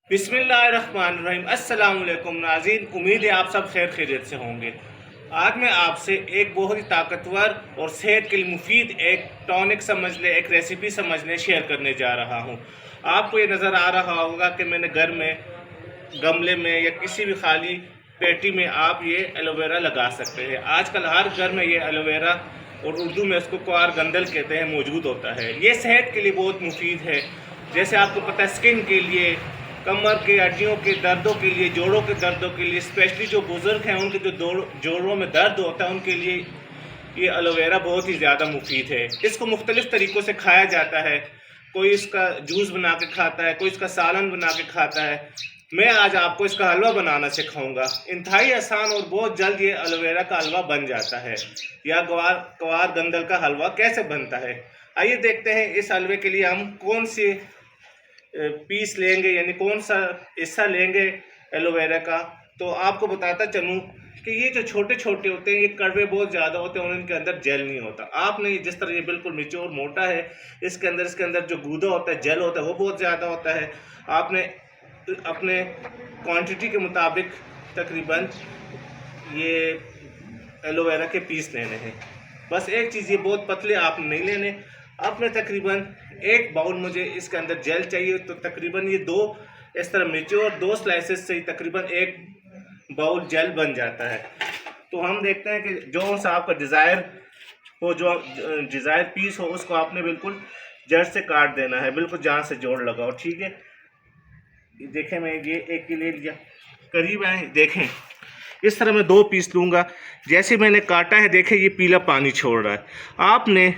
बिस्मिल्लाहिर्रहमानिर्रहीम। अस्सलाम वालेकुम नाज़रीन, उम्मीद है आप सब खैर खैरियत से होंगे। आज मैं आपसे एक बहुत ही ताकतवर और सेहत के लिए मुफीद एक टॉनिक समझ लें, एक रेसिपी समझ लें, शेयर करने जा रहा हूँ। आपको ये नज़र आ रहा होगा कि मैंने घर में गमले में या किसी भी खाली पेटी में आप ये एलोवेरा लगा सकते हैं। आजकल हर घर में ये एलोवेरा, और उर्दू में इसको क्वार गंदल कहते हैं, मौजूद होता है। ये सेहत के लिए बहुत मुफीद है। जैसे आपको पता है, स्किन के लिए, कमर के हड्डियों के दर्दों के लिए, जोड़ों के दर्दों के लिए, स्पेशली जो बुज़ुर्ग हैं उनके जो जोड़ों में दर्द होता है उनके लिए ये एलोवेरा बहुत ही ज़्यादा मुफीद है। इसको मुख्तलिफ़ तरीक़ों से खाया जाता है। कोई इसका जूस बना के खाता है, कोई इसका सालन बना के खाता है। मैं आज आपको इसका हलवा बनाना सिखाऊंगा। इंतहाई आसान और बहुत जल्द ये एलोवेरा का हलवा बन जाता है। या क्वार गंदल का हलवा कैसे बनता है, आइए देखते हैं। इस हलवे के लिए हम कौन सी पीस लेंगे, यानी कौन सा हिस्सा लेंगे एलोवेरा का। तो आपको बताता चलूँ कि ये जो छोटे छोटे होते हैं ये कड़वे बहुत ज़्यादा होते हैं और इनके अंदर जेल नहीं होता। आपने जिस तरह ये बिल्कुल निचोड़ मोटा है, इसके अंदर जो गूदा होता है, जेल होता है, वो बहुत ज़्यादा होता है। आपने अपने क्वांटिटी के मुताबिक तकरीबन ये एलोवेरा के पीस लेने हैं। बस एक चीज़, ये बहुत पतले आपने नहीं लेने। आपने तकरीबन एक बाउल, मुझे इसके अंदर जेल चाहिए, तो तकरीबन ये दो इस तरह मैच्योर दो स्लाइसेस से तकरीबन एक बाउल जेल बन जाता है। तो हम देखते हैं कि जो सा आपका डिज़ायर हो, जो डिज़ायर पीस हो, उसको आपने बिल्कुल जड़ से काट देना है, बिल्कुल जहाँ से जोड़ लगाओ। ठीक है, देखें मैं ये एक ले लिया, करीब आए, देखें इस तरह मैं दो पीस लूँगा। जैसे मैंने काटा है, देखें ये पीला पानी छोड़ रहा है। आपने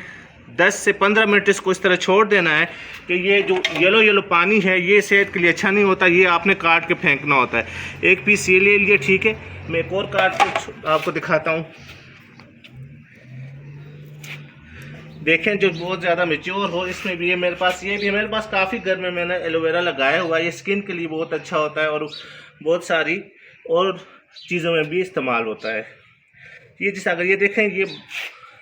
10 से 15 मिनट इसको इस तरह छोड़ देना है कि ये जो येलो येलो पानी है ये सेहत के लिए अच्छा नहीं होता, ये आपने काट के फेंकना होता है। एक पीस ये ले लिए, ठीक है। मैं एक और काट के आपको दिखाता हूँ। देखें जो बहुत ज़्यादा मैच्योर हो, इसमें भी है मेरे पास, ये भी है मेरे पास। काफ़ी घर में मैंने एलोवेरा लगाया हुआ है। ये स्किन के लिए बहुत अच्छा होता है और बहुत सारी और चीज़ों में भी इस्तेमाल होता है। ये जिस अगर ये देखें, ये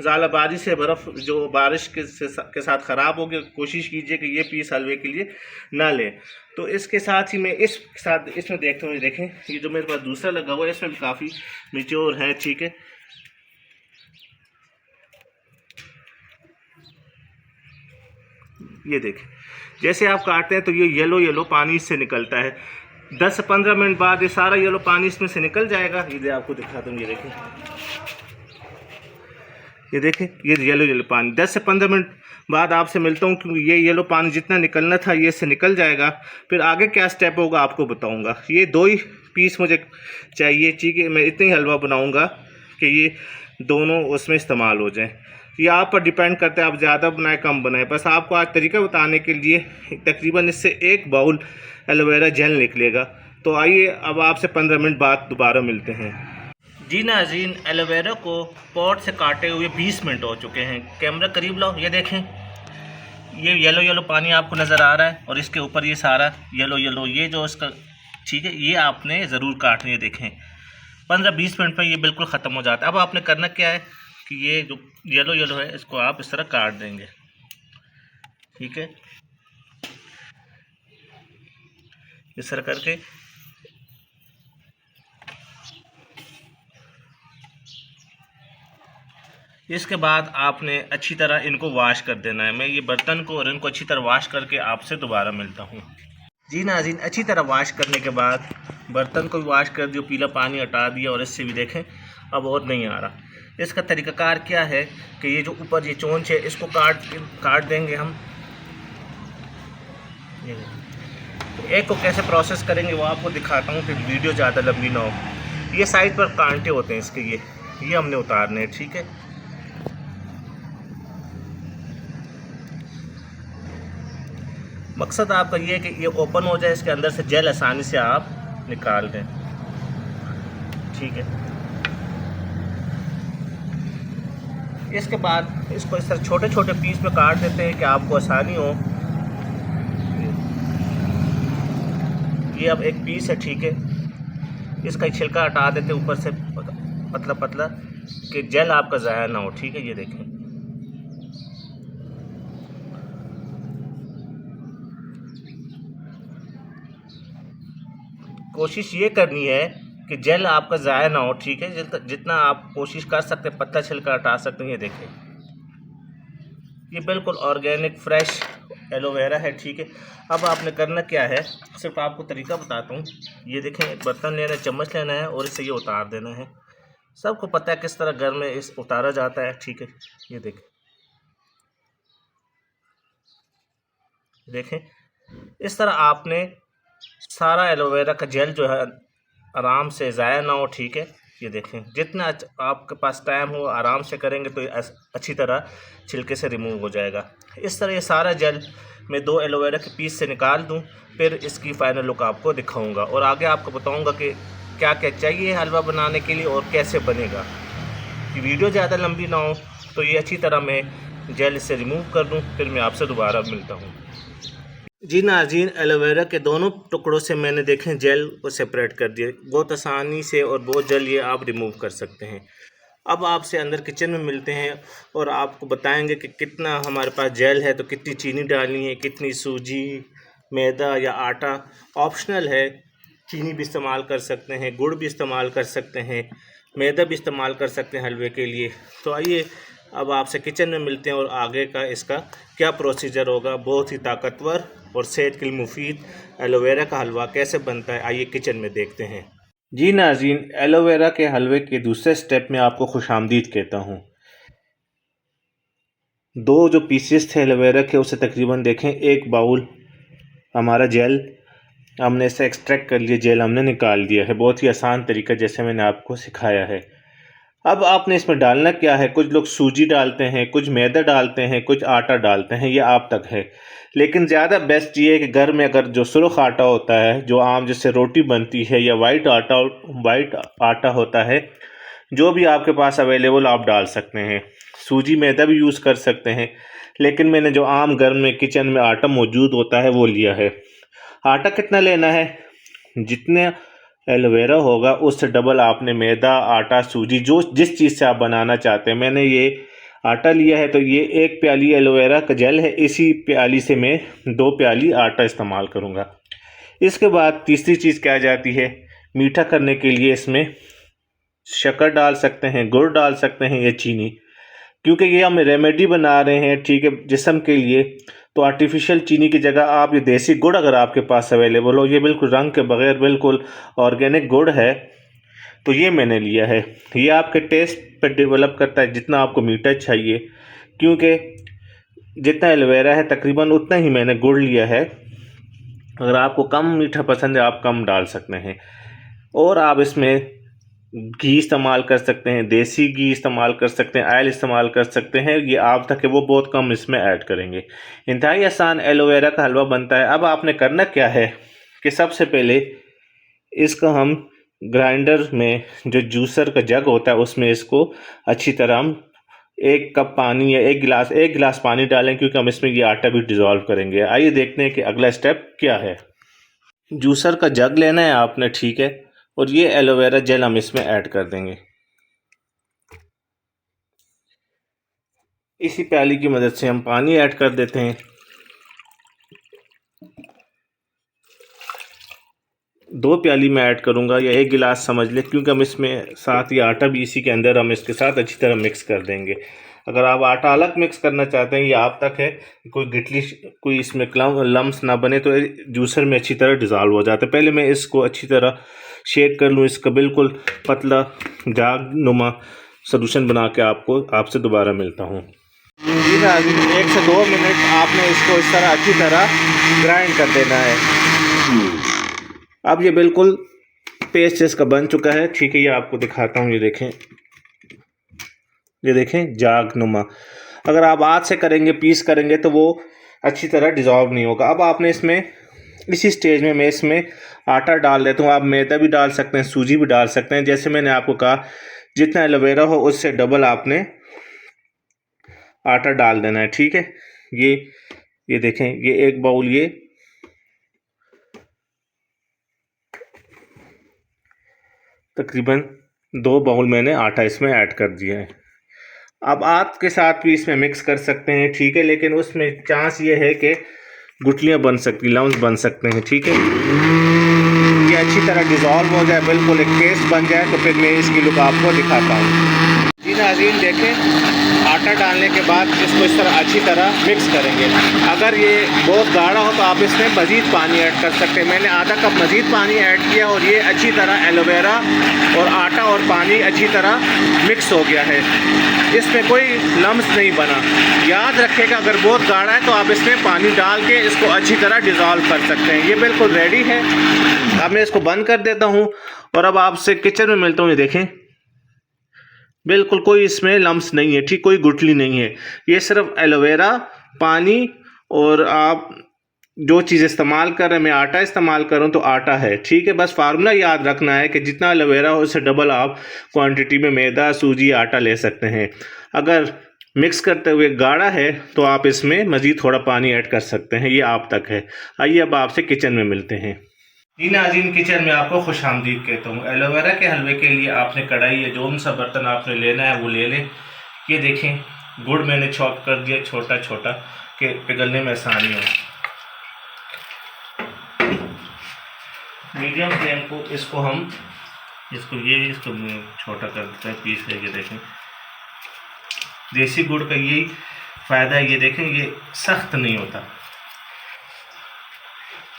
ज़्यादा बारिश से बर्फ़ जो बारिश के साथ ख़राब हो गया, कोशिश कीजिए कि ये पीस हलवे के लिए ना लें। तो इसके साथ ही मैं इसमें देखता हूँ, देखें ये जो मेरे पास दूसरा लगा हुआ है, इसमें भी काफ़ी मैच्योर है। ठीक है, ये देखें जैसे आप काटते हैं तो ये येलो येलो पानी इससे निकलता है। 10 से 15 मिनट बाद ये सारा येलो पानी इसमें से निकल जाएगा। ये आपको दिखाता हूँ, ये देखें, ये देखें ये येलो येलो पानी 10 से 15 मिनट बाद आपसे मिलता हूँ, क्योंकि ये येलो पानी जितना निकलना था ये इससे निकल जाएगा। फिर आगे क्या स्टेप होगा आपको बताऊँगा। ये दो ही पीस मुझे चाहिए, ठीक है। मैं इतनी हलवा बनाऊँगा कि ये दोनों उसमें इस्तेमाल हो जाएँ। ये आप पर डिपेंड करता है, आप ज़्यादा बनाए कम बनाए। बस आपको आज तरीका बताने के लिए तकरीबन इससे एक बाउल एलोवेरा जेल निकलेगा। तो आइए अब आपसे 15 मिनट बाद दोबारा मिलते हैं। जी नाज़रीन, एलोवेरा को पॉट से काटे हुए 20 मिनट हो चुके हैं। कैमरा करीब लाओ, ये देखें ये येलो येलो पानी आपको नज़र आ रहा है और इसके ऊपर ये सारा येलो येलो ये जो इसका, ठीक है, ये आपने ज़रूर काटनी है। देखें 15-20 मिनट में ये बिल्कुल ख़त्म हो जाता है। अब आपने करना क्या है कि ये जो येलो येलो है इसको आप इस तरह काट देंगे, ठीक है। इस तरह करके इसके बाद आपने अच्छी तरह इनको वॉश कर देना है। मैं ये बर्तन को और इनको अच्छी तरह वॉश करके आपसे दोबारा मिलता हूँ। जी नाज़रीन, अच्छी तरह वॉश करने के बाद बर्तन को भी वॉश कर दिया, पीला पानी हटा दिया और इससे भी देखें अब और नहीं आ रहा। इसका तरीक़ाकार क्या है कि ये जो ऊपर ये चोंच है इसको काट देंगे हम। एक को कैसे प्रोसेस करेंगे वो आपको दिखाता हूँ, फिर वीडियो ज़्यादा लंबी ना हो। ये साइड पर कांटे होते हैं इसके, ये हमने उतारने हैं, ठीक है। मकसद आपका ये है कि ये ओपन हो जाए, इसके अंदर से जेल आसानी से आप निकाल दें, ठीक है। इसके बाद इसको इस तरह छोटे छोटे पीस में काट देते हैं कि आपको आसानी हो। ये अब एक पीस है, ठीक है। इसका छिलका हटा देते ऊपर से पतला पतला, कि जेल आपका ज़ाया ना हो, ठीक है। ये देखें कोशिश ये करनी है कि जेल आपका ज़ाया ना हो, ठीक है। जितना आप कोशिश कर सकते हैं पत्ता छिलका हटा सकते हैं। ये देखें, ये बिल्कुल ऑर्गेनिक फ्रेश एलोवेरा है, ठीक है। अब आपने करना क्या है, सिर्फ आपको तरीका बताता हूँ। ये देखें, एक बर्तन लेना है, चम्मच लेना है और इसे ये उतार देना है। सबको पता है किस तरह घर में इस उतारा जाता है, ठीक है। ये देखें, इस तरह आपने सारा एलोवेरा का जेल जो है आराम से ज़ाया ना हो, ठीक है। ये देखें, जितना आपके पास टाइम हो आराम से करेंगे तो अच्छी तरह छिलके से रिमूव हो जाएगा। इस तरह ये सारा जेल मैं 2 एलोवेरा के पीस से निकाल दूं, फिर इसकी फ़ाइनल लुक आपको दिखाऊंगा और आगे आपको बताऊंगा कि क्या क्या चाहिए हलवा बनाने के लिए और कैसे बनेगा। कि वीडियो ज़्यादा लंबी ना हो तो ये अच्छी तरह मैं जेल इससे रिमूव कर दूँ, फिर मैं आपसे दोबारा मिलता हूँ। जी नाज़रीन, एलोवेरा के दोनों टुकड़ों से मैंने देखें जेल को सेपरेट कर दिया। बहुत आसानी से और बहुत जल्द ये आप रिमूव कर सकते हैं। अब आपसे अंदर किचन में मिलते हैं और आपको बताएंगे कि कितना हमारे पास जेल है, तो कितनी चीनी डालनी है, कितनी सूजी, मैदा या आटा ऑप्शनल है। चीनी भी इस्तेमाल कर सकते हैं, गुड़ भी इस्तेमाल कर सकते हैं, मैदा भी इस्तेमाल कर सकते हैं हलवे के लिए। तो आइए अब आपसे किचन में मिलते हैं और आगे का इसका क्या प्रोसीजर होगा। बहुत ही ताकतवर और सेहत के लिए मुफीद एलोवेरा का हलवा कैसे बनता है, आइए किचन में देखते हैं। जी नाज़रीन, एलोवेरा के हलवे के दूसरे स्टेप में आपको खुशामदीद कहता हूँ। 2 जो पीसेस थे एलोवेरा के, उसे तकरीबन देखें 1 बाउल हमारा जेल हमने इसे एक्सट्रैक्ट कर लिया, जेल हमने निकाल दिया है। बहुत ही आसान तरीका जैसे मैंने आपको सिखाया है। अब आपने इसमें डालना क्या है, कुछ लोग सूजी डालते हैं, कुछ मैदा डालते हैं, कुछ आटा डालते हैं, ये आप तक है। लेकिन ज़्यादा बेस्ट ये है कि घर में अगर जो सुरख आटा होता है, जो आम जिससे रोटी बनती है, या वाइट आटा होता है, जो भी आपके पास अवेलेबल आप डाल सकते हैं। सूजी मैदा भी यूज़ कर सकते हैं, लेकिन मैंने जो आम घर में किचन में आटा मौजूद होता है वो लिया है। आटा कितना लेना है, जितने एलोवेरा होगा उससे डबल आपने मैदा, आटा, सूजी, जो जिस चीज़ से आप बनाना चाहते हैं। मैंने ये आटा लिया है तो ये 1 प्याली एलोवेरा का जेल है, इसी प्याली से मैं 2 प्याली आटा इस्तेमाल करूँगा। इसके बाद तीसरी चीज़ क्या जाती है, मीठा करने के लिए इसमें शक्कर डाल सकते हैं, गुड़ डाल सकते हैं या चीनी, क्योंकि ये हम रेमेडी बना रहे हैं, ठीक है, जिस्म के लिए। तो आर्टिफिशियल चीनी की जगह आप ये देसी गुड़ अगर आपके पास अवेलेबल हो, ये बिल्कुल रंग के बगैर बिल्कुल ऑर्गेनिक गुड़ है, तो ये मैंने लिया है। ये आपके टेस्ट पर डेवलप करता है जितना आपको मीठा चाहिए, क्योंकि जितना एलोवेरा है तकरीबन उतना ही मैंने गुड़ लिया है। अगर आपको कम मीठा पसंद है आप कम डाल सकते हैं। और आप इसमें घी इस्तेमाल कर सकते हैं, देसी घी इस्तेमाल कर सकते हैं, ऑयल इस्तेमाल कर सकते हैं, ये आप तक है वो बहुत कम इसमें ऐड करेंगे। इंतहाई आसान एलोवेरा का हलवा बनता है। अब आपने करना क्या है कि सबसे पहले इसका हम ग्राइंडर में जो जूसर का जग होता है उसमें इसको अच्छी तरह हम 1 कप पानी या 1 गिलास पानी डालें, क्योंकि हम इसमें ये आटा भी डिज़ोल्व करेंगे। आइए देखते हैं कि अगला स्टेप क्या है। जूसर का जग लेना है आपने, ठीक है, और ये एलोवेरा जेल हम इसमें ऐड कर देंगे। इसी प्याली की मदद से हम पानी ऐड कर देते हैं। 2 प्याली मैं ऐड करूँगा या 1 गिलास समझ ले, क्योंकि हम इसमें साथ ही आटा भी इसी के अंदर हम इसके साथ अच्छी तरह मिक्स कर देंगे। अगर आप आटा अलग मिक्स करना चाहते हैं, ये आप तक है, कोई गिटली कोई इसमें लम्स ना बने तो जूसर में अच्छी तरह डिज़ोल्व हो जाता है। पहले मैं इसको अच्छी तरह शेक कर लूँ, इसका बिल्कुल पतला जाग नुमा सोल्यूशन बना के आपसे दोबारा मिलता हूँ। जी नाज़रीन, 1 से 2 मिनट आपने इसको इस तरह अच्छी तरह ग्राइंड कर देना है। अब ये बिल्कुल पेस्ट इसका बन चुका है, ठीक है। ये आपको दिखाता हूँ, ये देखें जाग नुमा। अगर आप हाथ से करेंगे, पीस करेंगे तो वो अच्छी तरह डिज़ोल्व नहीं होगा। अब आपने इसमें इसी स्टेज में मैं इसमें आटा डाल देता हूँ। आप मैदा भी डाल सकते हैं, सूजी भी डाल सकते हैं। जैसे मैंने आपको कहा जितना एलोवेरा हो उससे डबल आपने आटा डाल देना है, ठीक है। ये देखें, ये 1 बाउल, ये तकरीबन 2 बाउल मैंने आटा इसमें ऐड कर दिया है। अब आप के साथ भी इसमें मिक्स कर सकते हैं, ठीक है, लेकिन उसमें चांस ये है कि गुठलियाँ बन सकती, लम्स बन सकते हैं, ठीक है। ये अच्छी तरह तरह डिज़ोल्व हो जाए, बिल्कुल एक पेस्ट बन जाए, तो फिर मैं इसकी लुक आपको दिखाता हूँ। जी नाज़रीन देखें, आटा डालने के बाद इसको इस तरह अच्छी तरह मिक्स करेंगे। अगर ये बहुत गाढ़ा हो तो आप इसमें मज़ीद पानी ऐड कर सकते हैं। मैंने आधा कप मज़ीद पानी ऐड किया और ये अच्छी तरह एलोवेरा और आटा और पानी अच्छी तरह मिक्स हो गया है। इसमें कोई लम्स नहीं बना। याद रखिएगा, अगर बहुत गाढ़ा है तो आप इसमें पानी डाल के इसको अच्छी तरह डिज़ोल्व कर सकते हैं। ये बिल्कुल रेडी है। अब मैं इसको बंद कर देता हूँ और अब आपसे किचन में मिलता हूँ। ये देखें, बिल्कुल कोई इसमें लम्स नहीं है, ठीक, कोई गुठली नहीं है। ये सिर्फ एलोवेरा, पानी और आप जो चीज़ इस्तेमाल कर रहे हैं, मैं आटा इस्तेमाल कर रहा हूँ तो आटा है, ठीक है। बस फार्मूला याद रखना है कि जितना एलोवेरा हो उससे डबल आप क्वांटिटी में मैदा, सूजी, आटा ले सकते हैं। अगर मिक्स करते हुए गाढ़ा है तो आप इसमें मज़ीद थोड़ा पानी ऐड कर सकते हैं। ये आप तक है। आइए अब आपसे किचन में मिलते हैं। जी नाज़रीन, किचन में आपको खुश आमदीद कहता हूँ। एलोवेरा के हलवे के लिए आपने कढ़ाई या जो सा बर्तन आपने लेना है वो ले लें। ये देखें, गुड़ मैंने चॉप कर दिया छोटा छोटा कि पिघलने में आसानी हो। मीडियम फ्लेम को इसको छोटा कर देते हैं, पीस लेके। देखें, देसी गुड़ का यही फ़ायदा है। ये देखें, ये सख्त नहीं होता।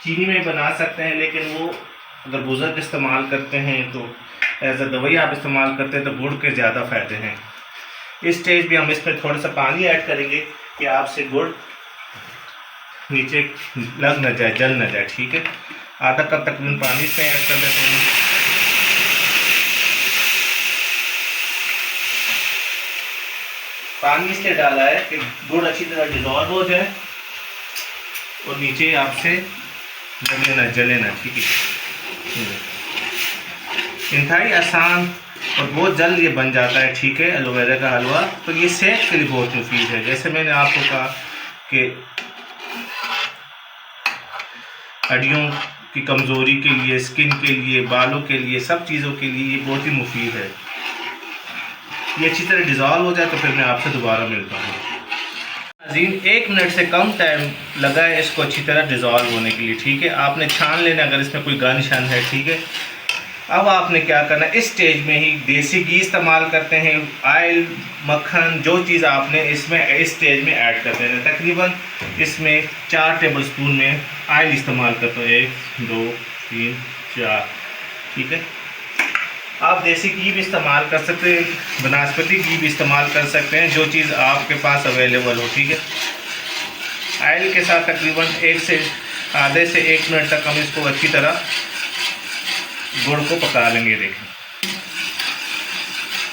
चीनी में बना सकते हैं, लेकिन वो अगर बुज़ुर्ग इस्तेमाल करते हैं तो एज अ दवाई आप इस्तेमाल करते हैं तो गुड़ के ज़्यादा फ़ायदे हैं। इस स्टेज पे हम इसमें थोड़ा सा पानी ऐड करेंगे कि आपसे गुड़ नीचे लग न जाए, जल न जाए, ठीक है। आधा कप तकरीबन पानी इसमें ऐड कर देते हैं। पानी इसलिए डाला है कि गुड़ अच्छी तरह डिज़ोल्व हो जाए और नीचे आपसे जले ना, ठीक है। इंतहाई आसान और बहुत जल्द ये बन जाता है, ठीक है, एलोवेरा का हलवा। तो ये सेहत के लिए बहुत मुफीद है। जैसे मैंने आपको कहा कि हड्डियों की कमज़ोरी के लिए, स्किन के लिए, बालों के लिए, सब चीज़ों के लिए ये बहुत ही मुफीद है। ये अच्छी तरह डिज़ोल्व हो जाए तो फिर मैं आपसे दोबारा मिलता हूँ। नाज़रीन, 1 मिनट से कम टाइम लगा है इसको अच्छी तरह डिज़ोल्व होने के लिए, ठीक है। आपने छान लेना अगर इसमें कोई गा निशान है, ठीक है। अब आपने क्या करना है, इस स्टेज में ही देसी घी इस्तेमाल करते हैं, ऑयल, मक्खन, जो चीज़ आपने इसमें इस स्टेज में ऐड कर देना। तकरीबन इसमें 4 टेबल स्पून में ऑयल इस्तेमाल करते हैं। 1 2 3 4, ठीक है। आप देसी घी भी इस्तेमाल कर सकते हैं, बनस्पति घी भी इस्तेमाल कर सकते हैं, जो चीज़ आपके पास अवेलेबल हो, ठीक है। ऑयल के साथ तकरीबन आधे से 1 मिनट तक हम इसको अच्छी तरह गुड़ को पका लेंगे। देखें,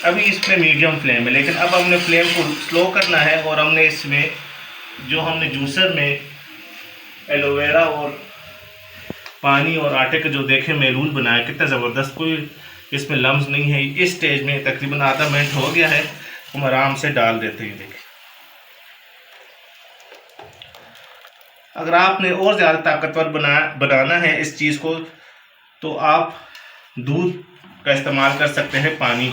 अभी इसमें मीडियम फ्लेम है, लेकिन अब हमने फ्लेम को स्लो करना है और हमने इसमें जो हमने जूसर में एलोवेरा और पानी और आटे का जो देखें मेलून बनाया, कितना ज़बरदस्त, कोई इसमें लम्स नहीं है। इस स्टेज में तकरीबन आधा मिनट हो गया है, हम आराम से डाल देते हैं। देखें, अगर आपने और ज़्यादा ताकतवर बनाना है इस चीज़ को तो आप दूध का इस्तेमाल कर सकते हैं पानी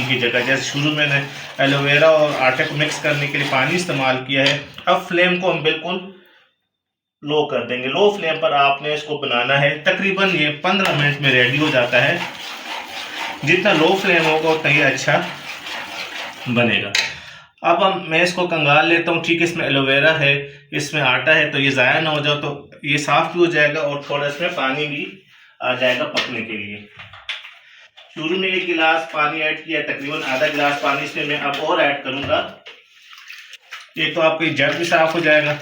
की जगह। जैसे शुरू में मैंने एलोवेरा और आटे को मिक्स करने के लिए पानी इस्तेमाल किया है। अब फ्लेम को हम बिल्कुल लो कर देंगे। लो फ्लेम पर आपने इसको बनाना है। तकरीबन ये 15 मिनट में रेडी हो जाता है। जितना लो फ्लेम होगा उतना ही अच्छा बनेगा। अब मैं इसको कंगाल लेता हूँ, ठीक है। इसमें एलोवेरा है, इसमें आटा है, तो ये ज़ाया ना हो जाए, तो ये साफ़ भी हो जाएगा और थोड़ा इसमें पानी भी आ जाएगा पकने के लिए। शुरू में 1 गिलास पानी ऐड किया, तकरीबन आधा गिलास पानी इसमें मैं अब और ऐड करूँगा। एक तो आपकी जग भी साफ़ हो जाएगा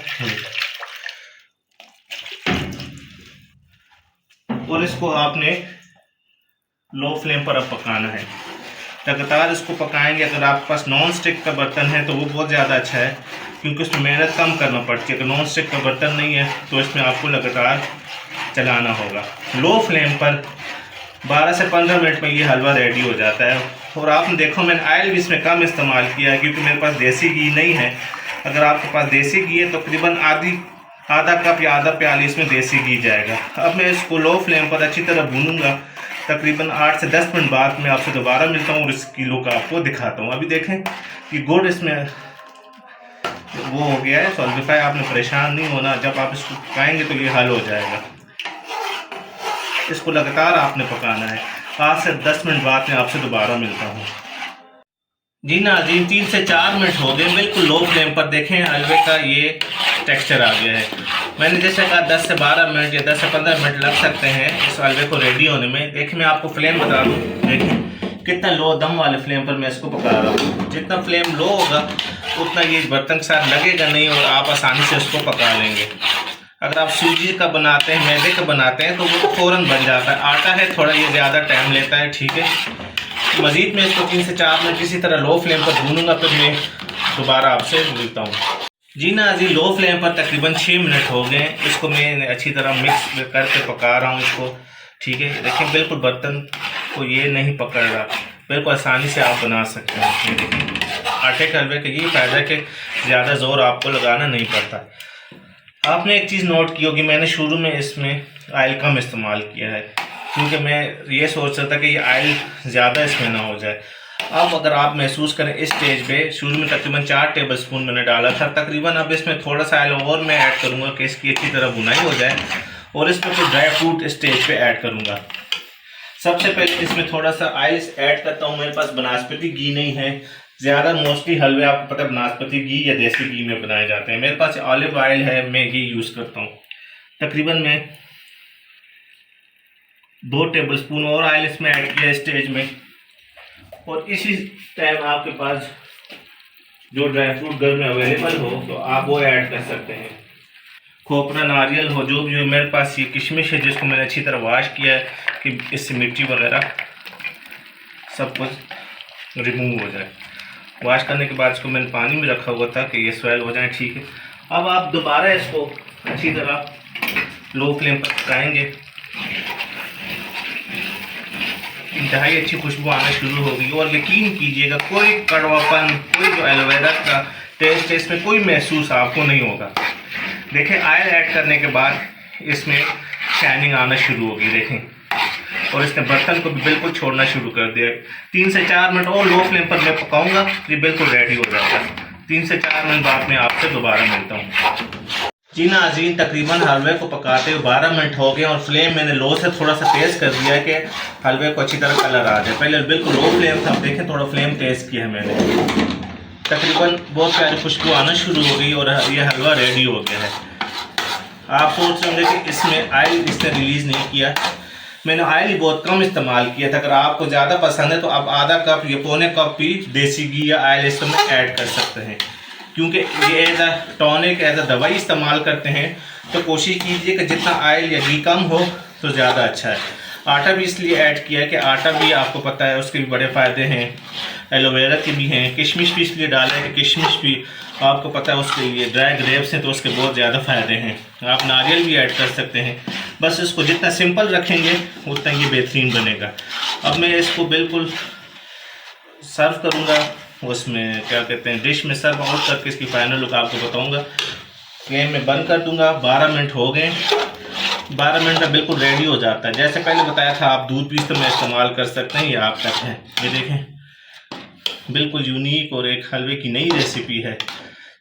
और इसको आपने लो फ्लेम पर अब पकाना है। लगातार इसको पकाएंगे। अगर आपके पास नॉन स्टिक का बर्तन है तो वो बहुत ज़्यादा अच्छा है, क्योंकि उसमें मेहनत कम करना पड़ती है। अगर नॉन स्टिक का बर्तन नहीं है तो इसमें आपको लगातार चलाना होगा। लो फ्लेम पर 12 से 15 मिनट में ये हलवा रेडी हो जाता है। और आपने देखो मैंने ऑयल भी इसमें कम इस्तेमाल किया है, क्योंकि मेरे पास देसी घी नहीं है। अगर आपके पास देसी घी है तो तकरीबन आधा कप या आधा प्याली इसमें देसी घी जाएगा। अब मैं इसको लो फ्लेम पर अच्छी तरह भूनूंगा। तकरीबन 8 से 10 मिनट बाद मैं आपसे दोबारा मिलता हूँ और इस किलो का आपको दिखाता हूँ। अभी देखें कि गुड़ इसमें वो हो गया है सॉलिडिफाई। आपने परेशान नहीं होना, जब आप इसको पकाएंगे तो ये हल हो जाएगा। इसको लगातार आपने पकाना है। 5 से 10 मिनट बाद में आपसे दोबारा मिलता हूँ। जी नाज़रीन, 3 से 4 मिनट हो गए, बिल्कुल लो फ्लेम पर। देखें हलवे का ये टेक्सचर आ गया है। मैंने जैसे कहा 10 से 12 मिनट या 10 से 15 मिनट लग सकते हैं इस हलवे को रेडी होने में। देखिए मैं आपको फ्लेम बता दूँ, देखें कितना लो दम वाले फ्लेम पर मैं इसको पका रहा हूँ। जितना फ्लेम लो होगा उतना ये बर्तन के साथ लगेगा नहीं और आप आसानी से इसको पका लेंगे। अगर आप सूजी का बनाते हैं, मैदे का बनाते हैं तो वो तो फ़ौरन बन जाता है। आटा है थोड़ा ये ज़्यादा टाइम लेता है, ठीक है। मज़ीद मैं इसको 3 से 4 मिनट इसी तरह लो फ्लेम पर भूनूंगा, फिर मैं दोबारा आपसे मिलता हूँ। जी नाज़रीन, लो फ्लेम पर तकरीबन 6 मिनट हो गए। इसको मैं अच्छी तरह मिक्स करके पका रहा हूँ इसको, ठीक है। देखिए बिल्कुल बर्तन को ये नहीं पकड़ रहा, बिल्कुल आसानी से आप बना सकते हैं। ये देखिए आटे के हलवे का ये फ़ायदा है कि ज़्यादा ज़ोर आपको लगाना नहीं पड़ता। आपने एक चीज़ नोट की होगी, मैंने शुरू में इसमें ऑयल कम इस्तेमाल किया है क्योंकि मैं ये सोच रहा था कि ये ऑयल ज़्यादा इसमें ना हो जाए। अब अगर आप महसूस करें इस स्टेज पे, शुरू में तकरीबन 4 टेबल स्पून मैंने डाला था, तकरीबन अब इसमें थोड़ा सा ऑयल और मैं ऐड करूँगा कि इसकी अच्छी तरह भुनाई हो जाए। और इसमें कुछ ड्राई फ्रूट स्टेज पे ऐड करूँगा। सबसे पहले इसमें थोड़ा सा ऑयल ऐड करता हूँ। मेरे पास बनास्पति घी नहीं है, ज़्यादा मोस्टली हलवे आपको पता है बनास्पति घी या देसी घी में बनाए जाते हैं। मेरे पास ऑलिव ऑयल है, मैं घी यूज़ करता हूँ। तकरीबन मैं 2 टेबल स्पून और ऑयल इसमें ऐड किया स्टेज में। और इसी टाइम आपके पास जो ड्राई फ्रूट घर में अवेलेबल हो तो आप वो ऐड कर सकते हैं। खोपरा, नारियल हो, जो भी हो। मेरे पास ये किशमिश है जिसको मैंने अच्छी तरह वॉश किया है कि इससे मिट्टी वगैरह सब कुछ रिमूव हो जाए। वॉश करने के बाद इसको मैंने पानी में रखा हुआ था कि ये स्वेल हो जाए, ठीक है। अब आप दोबारा इसको अच्छी तरह लो फ्लेम पर पकाएंगे। इंतहाई अच्छी खुशबू आना शुरू होगी और यकीन कीजिएगा कोई कड़वापन, कोई जो एलोवेरा का टेस्ट है इसमें कोई महसूस आपको नहीं होगा। देखें ऑयल ऐड करने के बाद इसमें शाइनिंग आना शुरू होगी, देखें। और इसने बर्तन को भी बिल्कुल छोड़ना शुरू कर दिया। 3 से 4 मिनट और लो फ्लेम पर मैं पकाऊंगा, ये बिल्कुल रेडी हो जाता है। 3 से 4 मिनट बाद में आपसे दोबारा मिलता हूँ। जी नाज़रीन, तकरीबन हलवे को पकाते हुए 12 मिनट हो गए और फ्लेम मैंने लो से थोड़ा सा तेज़ कर दिया है कि हलवे को अच्छी तरह कलर आ जाए। पहले बिल्कुल लो फ्लेम था, देखें थोड़ा फ्लेम तेज़ किया है मैंने। तकरीबन बहुत प्यारी खुशबू आना शुरू हो गई और ये हलवा रेडी हो गया है। आप सोच रहे होंगे कि इसमें ऑयल इसने रिलीज़ नहीं किया। मैंने ऑयल ही बहुत कम इस्तेमाल किया था। अगर आपको ज़्यादा पसंद है तो आप आधा कप या पौने कप भी देसी घी या ऑयल इसमें ऐड कर सकते हैं, क्योंकि ये as a tonic, as a दवाई इस्तेमाल करते हैं। तो कोशिश कीजिए कि जितना ऑयल या घी कम हो तो ज़्यादा अच्छा है। आटा भी इसलिए ऐड किया है कि आटा भी आपको पता है उसके भी बड़े फ़ायदे हैं, एलोवेरा के भी हैं। किशमिश भी इसलिए डाला है कि किशमिश भी आपको पता है उसके लिए ड्राई ग्रेप्स हैं तो उसके बहुत ज़्यादा फ़ायदे हैं। आप नारियल भी ऐड कर सकते हैं। बस इसको जितना सिंपल रखेंगे उतना ये बेहतरीन बनेगा। अब मैं इसको बिल्कुल सर्व करूँगा, उसमें क्या कहते हैं डिश में सर्व आउट करके इसकी फाइनल लुक आपको बताऊँगा। फ्लेम में बंद कर दूँगा। 12 मिनट हो गए। 12 मिनट में बिल्कुल रेडी हो जाता है। जैसे पहले बताया था आप दूध भी इसमें इस्तेमाल कर सकते हैं, ये आप तक है। ये देखें बिल्कुल यूनिक और एक हलवे की नई रेसिपी है।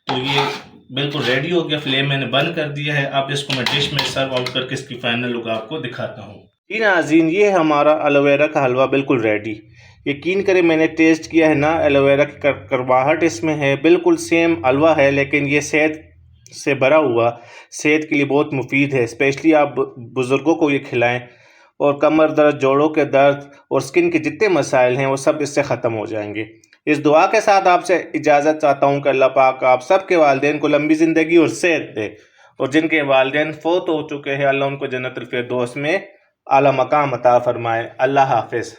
तो ये बिल्कुल रेडी हो गया। फ्लेम मैंने बंद कर दिया है। अब इसको मैं डिश में सर्व आउट करके इसकी फाइनल लुक आपको दिखाता हूँ। जी नाज़रीन, ये हमारा एलोवेरा का हलवा बिल्कुल रेडी। यकीन करें मैंने टेस्ट किया है ना, एलोवेरा की करवाहट इसमें है, बिल्कुल सेम हलवा है, लेकिन ये सेहत से भरा हुआ, सेहत के लिए बहुत मुफीद है। स्पेशली आप बुज़ुर्गों को ये खिलाएं और कमर दर्द, जोड़ों के दर्द और स्किन के जितने मसाइल हैं वो सब इससे ख़त्म हो जाएंगे। इस दुआ के साथ आपसे इजाज़त चाहता हूँ कि अल्लाह पाक आप सबके वालिदैन को लंबी ज़िंदगी और सेहत दे, और जिनके वालिदैन फ़ौत हो चुके हैं अल्लाह उनको जन्नतुल फिरदौस में आला मकाम अता फ़रमाए। अल्लाह हाफ़िज़।